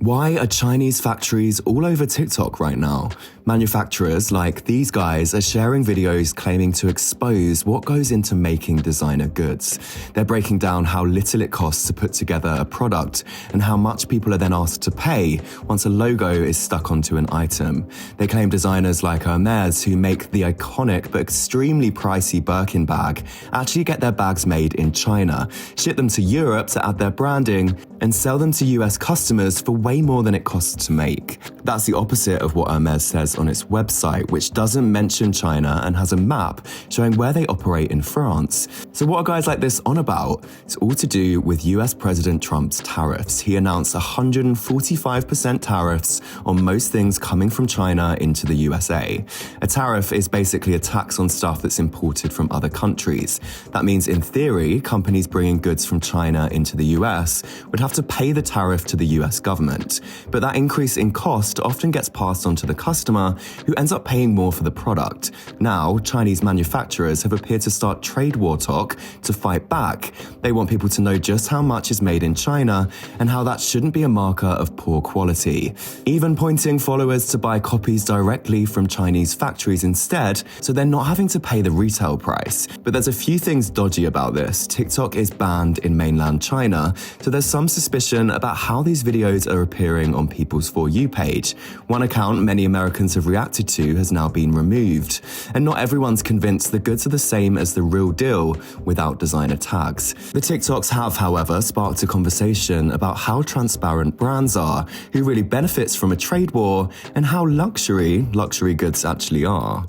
Why are Chinese factories all over TikTok right now? Manufacturers like these guys are sharing videos claiming to expose what goes into making designer goods. They're breaking down how little it costs to put together a product and how much people are then asked to pay once a logo is stuck onto an item. They claim designers like Hermès, who make the iconic but extremely pricey Birkin bag, actually get their bags made in China, ship them to Europe to add their branding, and sell them to US customers for way more than it costs to make. That's the opposite of what Hermès says on its website, which doesn't mention China and has a map showing where they operate in France. So what are guys like this on about? It's all to do with US President Trump's tariffs. He announced 145% tariffs on most things coming from China into the USA. A tariff is basically a tax on stuff that's imported from other countries. That means, in theory, companies bringing goods from China into the US would have to pay the tariff to the US government. But that increase in cost often gets passed on to the customer, who ends up paying more for the product. Now, Chinese manufacturers have appeared to start trade war talk to fight back. They want people to know just how much is made in China and how that shouldn't be a marker of poor quality. Even pointing followers to buy copies directly from Chinese factories instead, so they're not having to pay the retail price. But there's a few things dodgy about this. TikTok is banned in mainland China, so there's some suspicion about how these videos are appearing on people's For You page. One account many Americans have reacted to has now been removed. And not everyone's convinced the goods are the same as the real deal without designer tags. The TikToks have, however, sparked a conversation about how transparent brands are, who really benefits from a trade war, and how luxury goods actually are.